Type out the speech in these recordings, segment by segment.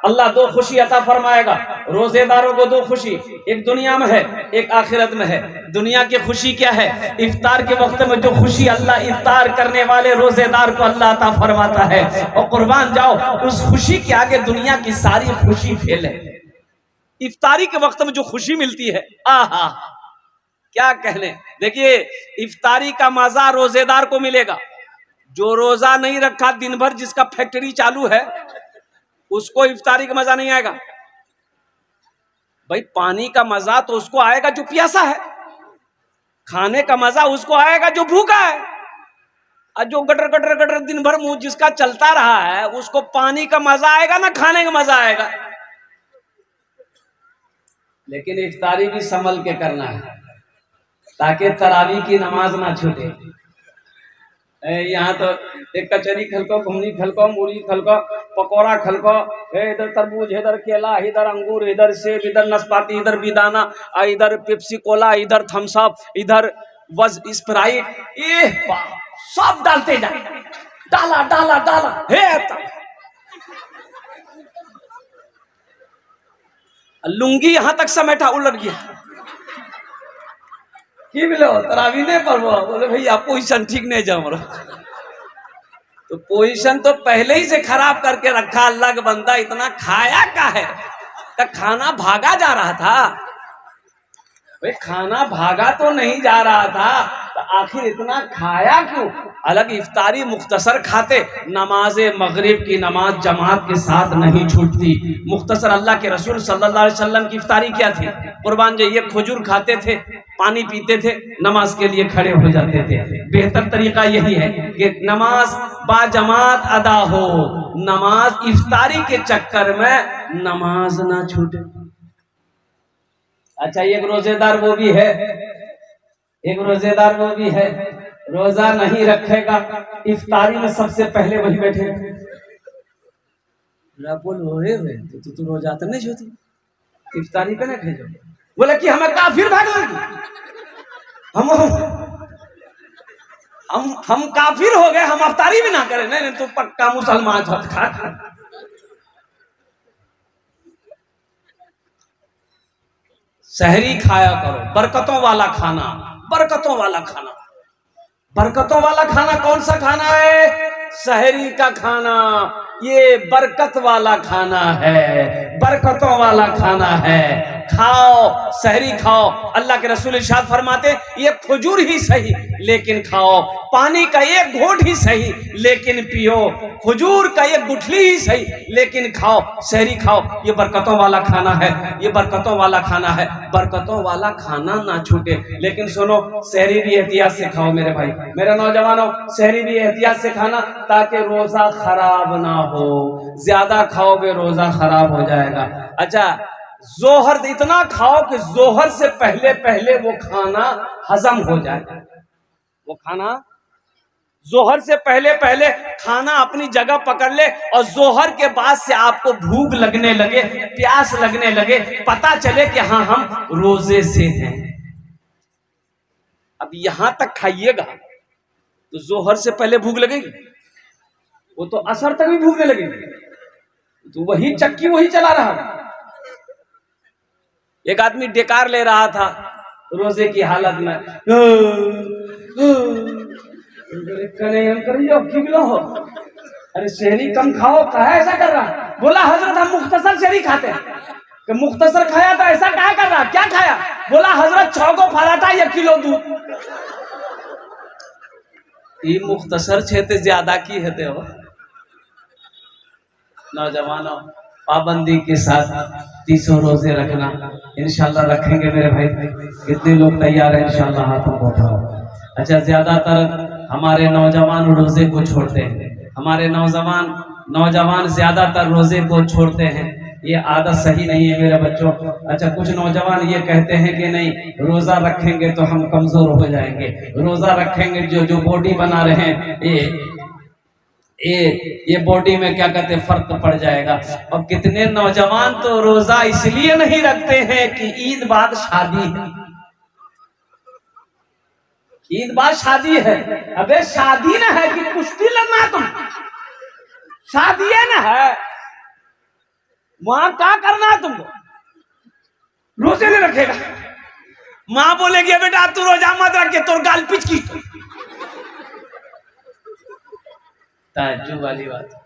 अल्लाह दो खुशी अता फरमाएगा रोजेदारों को, दो खुशी, एक दुनिया में है एक आखिरत में है। दुनिया की खुशी क्या है? इफ्तार के वक्त में जो खुशी अल्लाह इफ्तार करने वाले रोजेदार को अल्लाह अता फरमाता है, और कुर्बान जाओ उस खुशी के आगे दुनिया की सारी खुशी फेल है। इफ्तारी के वक्त में जो खुशी मिलती है, आहा क्या कहने। देखिए इफ्तारी का मजा रोजेदार को मिलेगा, जो रोजा नहीं रखा दिन भर, जिसका फैक्ट्री चालू है, उसको इफ्तारी का मजा नहीं आएगा। भाई पानी का मजा तो उसको आएगा जो प्यासा है, खाने का मजा उसको आएगा जो भूखा है, और जो गटर गटर गटर दिन भर मुंह जिसका चलता रहा है, उसको पानी का मजा आएगा ना खाने का मजा आएगा। लेकिन इफ्तारी भी संभल के करना है ताकि तरावी की नमाज ना छूटे। यहाँ तो एक कचरी खलको, घुमनी खलको, मूली खलको, पकौड़ा खलको, इधर तरबूज, इधर केला, इधर अंगूर, इधर सेब, इधर नाशपाती, इधर बेदाना, इधर पेप्सी कोला, इधर थम्स अप, इधर वज स्प्राइट, ये सब डालते जाए, डाला डाला डाला हे लुंगी यहां तक समेटा उलट गया कि बोलो तरावी नहीं पढ़ो, बोले भैया पोजीशन ठीक नहीं जा रहा। तो पोजीशन तो पहले ही से खराब करके रखा। अल्लाह का बंदा इतना खाया का है, तो खाना भागा जा रहा था। भाई खाना भागा तो नहीं जा रहा था, तो आखिर इतना खाया क्यों? अलग इफ्तारी मुख्तसर खाते, नमाज मगरिब की नमाज जमात के साथ नहीं छूटती। मुख्तसर अल्लाह के रसूल सल्लल्लाहु अलैहि वसल्लम की इफ्तारी क्या थी? कुर्बान जाइए, खजूर खाते थे, पानी पीते थे, नमाज के लिए खड़े हो जाते थे। बेहतर तरीका यही है कि नमाज बाजमात अदा हो, नमाज इफ्तारी के चक्कर में नमाज ना छूटे। अच्छा एक रोजेदार वो भी है, एक रोजेदार वो भी है, रोजा नहीं रखेगा, इफ्तारी में सबसे पहले वही बैठे। तू रोजा तो नहीं छोटी, इफ्तारी पे नहीं भेजो। बोले कि हमें काफिर भागोगी, हम काफिर हो गए, हम इफ्तारी भी ना करें। नहीं नहीं, तू पक्का मुसलमान हो, खा। सहरी खाया करो, बरकतों वाला खाना, बरकतों वाला खाना। बरकतों वाला खाना कौन सा खाना है? सहरी का खाना। ये बरकत वाला खाना है, बरकतों वाला खाना है। खाओ, सहरी खाओ। अल्लाह के रसूल इरशाद फरमाते, ये खजूर ही सही लेकिन खाओ, पानी का एक घोट ही सही लेकिन पियो, खजूर का एक गुठली ही सही लेकिन खाओ, सहरी खाओ। ये बरकतों वाला खाना है, ये बरकतों वाला खाना है। बरकतों वाला खाना ना छूटे। लेकिन सुनो, सहरी भी एहतियात से खाओ मेरे भाई, मेरे नौजवानों, सहरी भी एहतियात से खाना ताकि रोजा खराब ना हो। ज्यादा खाओगे रोजा खराब हो जाएगा। अच्छा, जोहर इतना खाओ कि जोहर से पहले पहले वो खाना हजम हो जाए। वो खाना जोहर से पहले पहले खाना अपनी जगह पकड़ ले, और जोहर के बाद से आपको भूख लगने लगे, प्यास लगने लगे, पता चले कि हाँ हम रोजे से हैं। अब यहां तक खाइएगा तो जोहर से पहले भूख लगेगी, वो तो असर तक भी भूखने लगेगी। तो वही चक्की वही चला रहा। एक आदमी डेकार ले रहा था रोजे की हालत में, हो अरे शहरी कम खाओ, कहा ऐसा कर रहा? बोला हजरत हम मुख्तसर शहरी खाते हैं। कि मुख्तसर खाया तो ऐसा कहा कर रहा? क्या खाया? बोला हजरत 6 को पराठा 1 किलो दूध। ये मुख्तसर छेते ज्यादा की है हो। नौजवानों, पाबंदी के साथ 300 रोजे रखना, इंशाल्लाह रखेंगे मेरे भाई। कितने लोग तैयार हैं? इंशाल्लाह हाथों को उठाओ। अच्छा, ज्यादातर हमारे नौजवान रोजे को छोड़ते हैं, हमारे नौजवान ज्यादातर रोजे को छोड़ते हैं। ये आदत सही नहीं है मेरे बच्चों। अच्छा, कुछ नौजवान ये कहते हैं कि नहीं, रोजा रखेंगे तो हम कमजोर हो जाएंगे, रोजा रखेंगे जो बॉडी बना रहे हैं ये बॉडी में क्या कहते हैं फर्क पड़ जाएगा। और कितने नौजवान तो रोजा इसलिए नहीं रखते हैं कि ईद बाद शादी है, ईद बाद शादी है। अबे शादी ना है कि कुश्ती लड़ना, तुम शादी है ना है। वहां क्या करना है तुमको? रोजे नहीं रखेगा। माँ बोलेगी बेटा तू रोजा मत रखे, तो गाल पिच की। ताज्जुब वाली बात।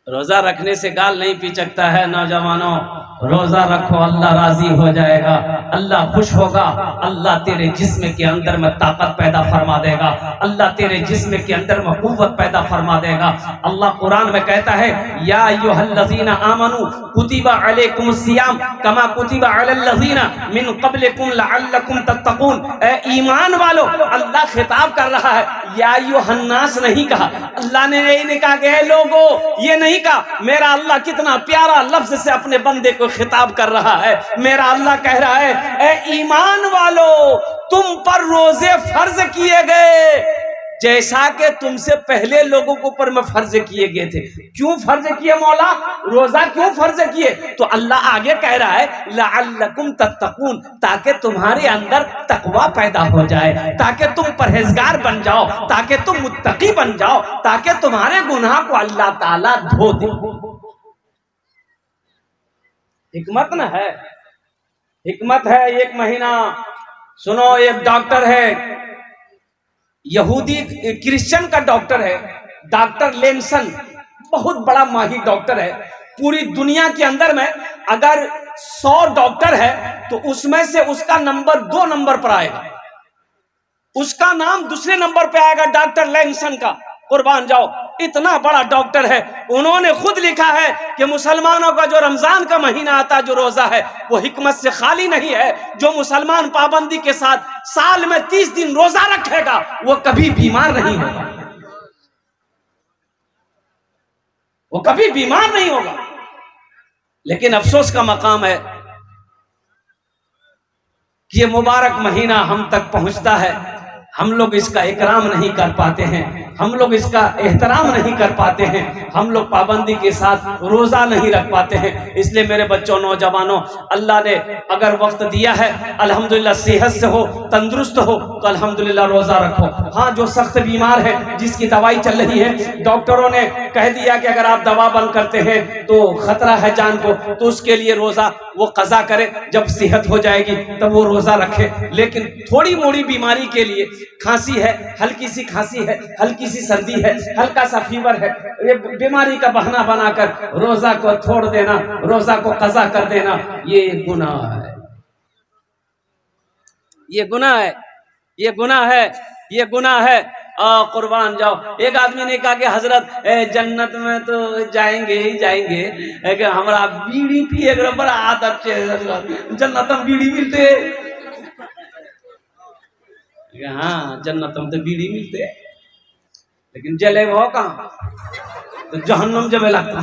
रोजा रखने से गाल नहीं पिचकता है। नौजवानों, रोजा रखो, अल्लाह राजी हो जाएगा, अल्लाह खुश होगा, अल्लाह तेरे जिस्म के अंदर में ताकत पैदा फरमा देगा, अल्लाह तेरे जिस्म के अंदर में कुव्वत पैदा फरमा देगा। अल्लाह कुरान में कहता है या अय्युहल्लज़ीना आमनू कुतिबा अलैकुमुस सियाम कमा कुतिबा अलल्लज़ीना मिन क़ब्लिकुम लअल्लकुम तत्तक़ून। ए ईमान वालो, अल्लाह खिताब कर रहा है, या अय्युहन्नास नहीं कहा। अल्लाह ने यही नहीं कहा कि लोगों, ये नहीं कहा। मेरा अल्लाह कितना प्यारा लफ्ज से अपने बंदे को खिताब कर रहा है। मेरा अल्लाह कह रहा है ए ईमान वालो, तुम पर रोजे फर्ज किए गए जैसा कि तुमसे पहले लोगों के ऊपर में फर्ज किए गए थे। क्यों फर्ज किए मौला? रोजा क्यों फर्ज किए? तो अल्लाह आगे कह रहा है लअल्लकुम तत्तकून, ताकि तुम्हारे अंदर तकवा पैदा हो जाए, ताकि तुम परहेजगार बन जाओ, ताकि तुम मुत्तकी बन जाओ, ताकि तुम्हारे गुनाह को अल्लाह ताला धो दे। हिकमत न है, हिकमत है। एक महीना सुनो, एक डॉक्टर है, यहूदी क्रिश्चियन का डॉक्टर है, डॉक्टर लेंसन, बहुत बड़ा माहिर डॉक्टर है। पूरी दुनिया के अंदर में अगर 100 डॉक्टर है तो उसमें से उसका नंबर 2 नंबर पर आएगा, उसका नाम दूसरे नंबर पे आएगा, डॉक्टर लेंसन का। कुर्बान जाओ, इतना बड़ा डॉक्टर है। उन्होंने खुद लिखा है कि मुसलमानों का जो रमजान का महीना आता है, जो रोजा है, वो हिकमत से खाली नहीं है। जो मुसलमान पाबंदी के साथ साल में 30 दिन रोजा रखेगा वो कभी बीमार नहीं होगा, वो कभी बीमार नहीं होगा। लेकिन अफसोस का मकाम है कि ये मुबारक महीना हम तक पहुंचता है, हम लोग इसका इकराम नहीं कर पाते हैं, हम लोग इसका एहतराम नहीं कर पाते हैं, हम लोग पाबंदी के साथ रोजा नहीं रख पाते हैं। इसलिए मेरे बच्चों, नौजवानों, अल्लाह ने अगर वक्त दिया है, अल्हम्दुलिल्लाह, सेहत से हो, तंदुरुस्त हो, तो अल्हम्दुलिल्लाह रोजा रखो। हाँ, जो सख्त बीमार है, जिसकी दवाई चल रही है, डॉक्टरों ने कह दिया कि अगर आप दवा बंद करते हैं तो खतरा है जान को, तो उसके लिए रोजा वो कज़ा करे, जब सेहत हो जाएगी तब वो रोजा रखे। लेकिन थोड़ी मोड़ी बीमारी के लिए, खांसी है, हल्की सी खांसी है, हल्की सी सर्दी है, हल्का सा फीवर है, ये बीमारी का बहाना बनाकर रोजा को छोड़ देना, रोजा को कज़ा कर देना, ये गुनाह है, ये गुनाह है, ये गुनाह है, ये गुनाह है। कुर्बान जाओ। एक आदमी ने कहा कि हजरत जन्नत में तो जाएंगे ही जाएंगे, हमारा बीड़ी पिए बड़ा आदत है, जन्नत में बीड़ी मिलते। हाँ, जन्नत में तो बीड़ी मिलते, लेकिन जले वो कहाँ, तो जहन्नम जमे लगता।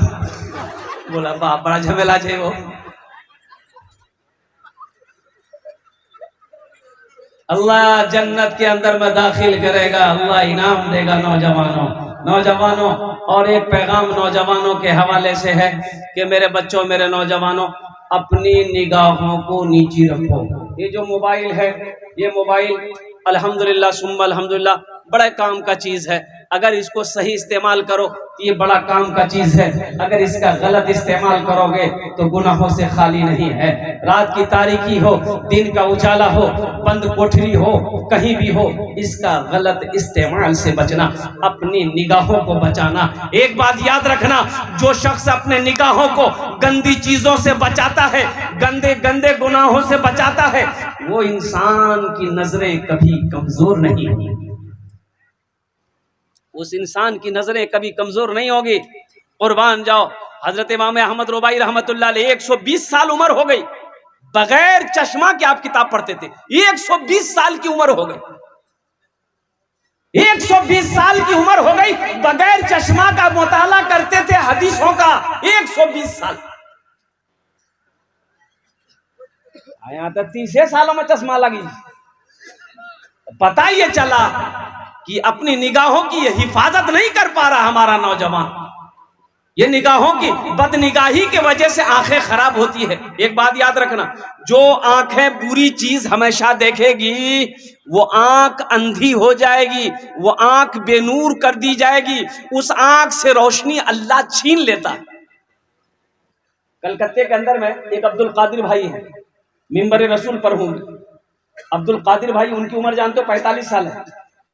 बोला बाप, बड़ा झमेला है वो। अल्लाह जन्नत के अंदर में दाखिल करेगा, अल्लाह इनाम देगा। नौजवानों, नौजवानों, और एक पैगाम नौजवानों के हवाले से है कि मेरे बच्चों, मेरे नौजवानों, अपनी निगाहों को नीची रखो। ये जो मोबाइल है, ये मोबाइल अल्हम्दुलिल्लाह सुम्मा अल्हम्दुलिल्लाह बड़ा काम का चीज है। अगर इसको सही इस्तेमाल करो तो ये बड़ा काम का चीज है, अगर इसका गलत इस्तेमाल करोगे तो गुनाहों से खाली नहीं है। रात की तारीकी हो, दिन का उजाला हो, बंद कोठरी हो, कहीं भी हो, इसका गलत इस्तेमाल से बचना, अपनी निगाहों को बचाना। एक बात याद रखना, जो शख्स अपने निगाहों को गंदी चीजों से बचाता है, गंदे गंदे गुनाहों से बचाता है, वो इंसान की नजरें कभी कमजोर नहीं होंगी, उस इंसान की नजरें कभी कमजोर नहीं होगी। कुर्बान जाओ। हजरत इमाम अहमद रुबाई रहमतुल्लाह अलैह 120 साल उम्र हो गई, बगैर चश्मा के आप किताब पढ़ते थे। 120 साल की उम्र हो गई, 120 साल की उम्र हो गई, बगैर चश्मा का मुताला करते थे हदीसों का। 120 साल, यहाँ तक 30 सालों में चश्मा लगी। पता ये चला कि अपनी निगाहों की ये हिफाजत नहीं कर पा रहा हमारा नौजवान। ये निगाहों की बदनिगाही की वजह से आंखें खराब होती है। एक बात याद रखना, जो आंखें बुरी चीज हमेशा देखेगी वो आंख अंधी हो जाएगी, वो आंख बेनूर कर दी जाएगी, उस आंख से रोशनी अल्लाह छीन लेता है। कलकत्ते के अंदर में एक अब्दुल कादिर भाई हैं, मिंबर रसूल पर हूँ। अब्दुल कादिर भाई, उनकी उम्र जानते हो 45 साल है।